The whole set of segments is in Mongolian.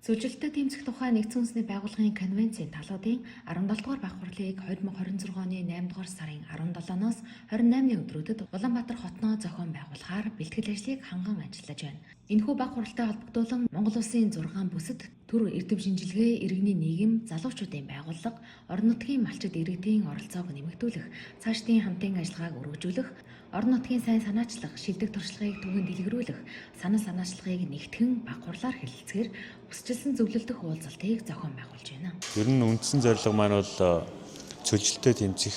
Зөвлөлтөд тэмцэх тухай нэгдсэн үндэсний байгууллагын конвенцийн талуудын 17 дугаар бага хурлыг 2026 оны 8 дугаар сарын 17-ноос 28-ны өдрүүдэд Улаанбаатар хотноо зохион байгуулахаар бэлтгэл ажлыг ханган ажиллаж байна. Энэхүү бага хуралтай холбогдуулан Монгол Улсын 6 бүсэд төр эрдэм шинжилгээ, иргэний нийгэм, залуучуудын байгууллага, орон нутгийн малчид иргэдийн оролцоог нэмэгдүүлэх, цаашдын хамтын ажиллагааг өргөжүүлэх, орон нутгийн сайн санаачлах, шилдэг туршлагыг түгээн дэлгэрүүлэх, санал санаачлагыг нэгтгэн бага хурлаар хэлэлцгээр хүсчилсэн зөвлөлдөх уулзалтыг зохион байгуулж байна. Ер нь үндсэн зорилго маань бол цөлжилтөд тэмцэх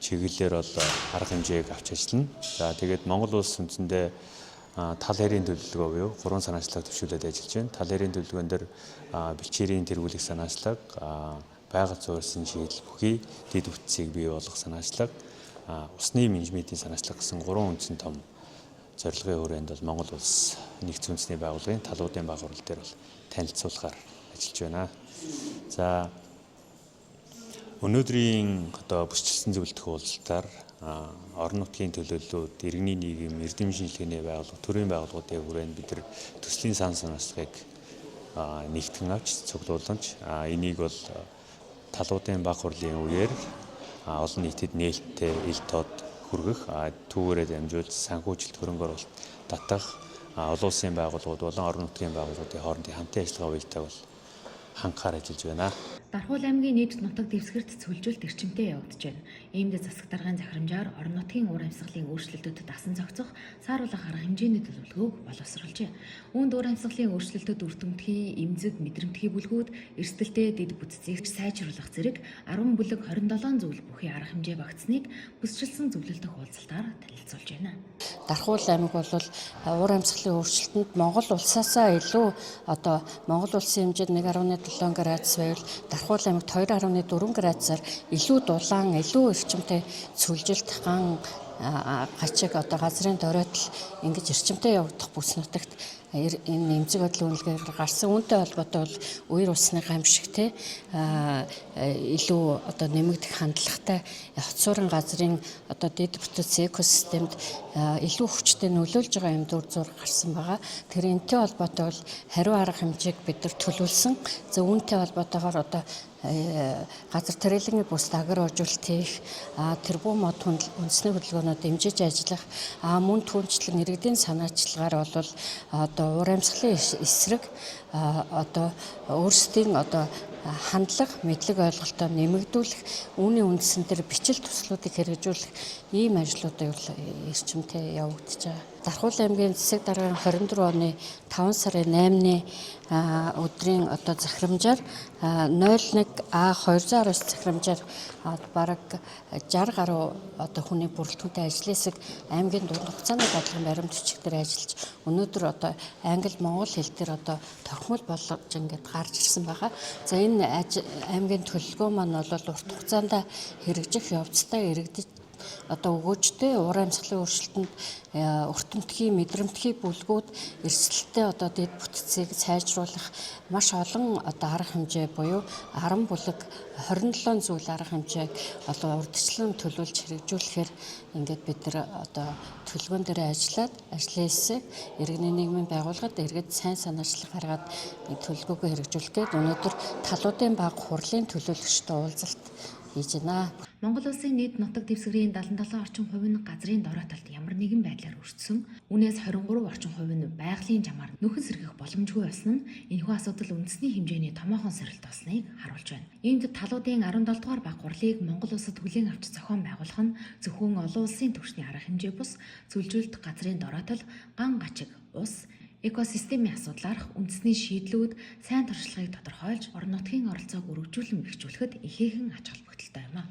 чиглэлээр бол арга хэмжээг авч ажиллана. За тэгээд Монгол улс үндсэндээ тал хэрийн төлөвлөгөө буюу 3 санаачлаг төвшүүлээд ажиллаж байна. Тал хэрийн төлөвлөгөөн дээр бэлчээрийн тэргүүлэх санаачлаг, байгаль суурьсан шийдэл бүхий дэд бүтцийг бий болгох санаачлаг, усны менежментийн санаачлаг гэсэн 3 үндсэн том зорилгын хүрээнд бол Монгол улс нэгдсэн үндэсний байгууллагын талуудын бага хурал дээр бол танилцуулахаар ажиллаж байна. За өнөөдрийн бүсчилсэн зөвлөлдөх уулзалтаар орон нутгийн төлөөллүүд, иргэний нийгэм, эрдэм шинжилгээний байгууллага, төрийн байгууллагуудын хүрээнд бид нар төслийн сан санаачлалыг нэгтгэн авч цуглуулж, энийг бол талуудын бага хурлын үеэр олон нийтэд нээлттэй ил тод хүргэх, түүгээрээ дамжуулж санхүүжилт хөрөнгө оруулалт татах, олон улсын байгууллагууд болон орон нутгийн байгууллагуудын хоорондын хамтын ажиллагаа уялдааг бол хангахаар ажиллаж байна. Дархуул аймгийн нийт нутаг дэвсгэрт цөлжилт эрчимтэй явагдаж байна. Иймд засаг даргын захирамжаар орон нутгийн уур амьсгалын өөрчлөлтөд дасан зохицох, сааруулах арга хэмжээний төлөвлөгөөг боловсруулжээ. Үүнд уур амьсгалын өөрчлөлтөд үрдэмтгий, эмзэг, мэдрэмтгий бүлгүүд эрсдэлтэй дэд бүтцийг сайжруулах зэрэг 10 бүлэг 27 зөвлөл бүхий арга хэмжээ багтсныг бүсчилсэн зөвлөлдөх уулзалтаар танилцуулж байна. Дархуул аймаг бол уур амьсгалын өөрчлөлтөнд Монгол улсаасаа илүү Монгол улсын хэмжээнд 1.7 градус байвал Дархуул аймагт 2.4 градусаар илүү дулаан, илүү эрчимтэй цөлжилт гачиг газрын доройтол ингэж эрчимтэй явагдах бүс нутагт энэ эмзэг бодлын үнэлгээгээр гарсан. Үүнтэй холбоотой бол үер усны гамшигтэй илүү нэмэгдэх хандлагатай хот суурин газрын дэд бүтц экосистемд илүү хүчтэй нөлөөлж байгаа юм дүр зураг гарсан байгаа. Тэр энэтэй холбоотой бол хариу арга хэмжээг бид нар төлөвлөсөн. За үүнтэй холбоотойгоор газар тариалангийн бүсд агар оржуулалт хийх, тэрбум мод үндэсний хөдөлгөөнөд дэмжиж ажиллах, мөн түнчлэн иргэдийн санаачлагаар бол уур амьсгалын эсрэг өөрсдийн хандлага, мэдлэг ойлголтоо нэмэгдүүлэх, үүний үндсэн дээр бичил төслүүдийг хэрэгжүүлэх ийм ажлуудыг эрчимтэй явагдаж байгаа. Дархуул аймгийн засаг даргын 24 оны 5 сарын 8-ны өдрийн захирамжаар 01А219 захирамжаар бараг 60 гаруй хүний бүрэлдэхүүнтэй ажлын хэсэг аймгийн дунд хугацааны бодлогын баримт бичиг дээр ажиллаж өнөөдөр англи, монгол хэл дээр тохимол болгож ингээд гарч ирсэн байгаа. За энэ аймгийн төлөвлөгөө маань бол урт хугацаанд хэрэгжих явцтай иргэдэд өгөөжтэй уур амьсгалын өөрчлөлтөнд өртөмтгий, мэдрэмтгий бүлгүүд эрсдэлтэй дэд бүтцийг сайжруулах маш олон арга хэмжээ буюу 10 бүлэг 27 зүйл арга хэмжээг урьдчилан төлөвлөж хэрэгжүүлэхээр ингээд бид нар төлөвлөгөөн дээр ажиллаад ажлын хэсэг иргэний нийгмийн байгууллагад иргэд сайн санаачлах гаргаад төлөвлөгөөгөө хэрэгжүүлэх гээд өнөөдөр талуудын бага хурлын төлөөлөгчтэй уулзалт хийж байна. Монгол улсын нийт нутаг дэвсгэрийн 77 орчим хувь нь газрын дороотолд ямар нэгэн байдлаар өртсөн, үнээс 23 орчим хувь нь байгалийн жамаар нөхөн сэргэх боломжгүй байсан нь энэхүү асуудал үндэсний хэмжээний томоохон сорилт болсныг харуулж байна. Иймд талуудын 17 дугаар бага хурлыг Монгол улсад хүлээн авч зохион байгуулах нь зөвхөн олон улсын түвшний арга хэмжээ бус, цөлжилт газрын дороотол, ган гачиг, ус, экосистемийн асуудлаарх үндэсний шийдлүүд, сайн туршлагыг тодорхойлж орон нутгийн оролцоог өргөжүүлэн бэхжүүлэхэд ихээхэн ач холбогдолтой юм.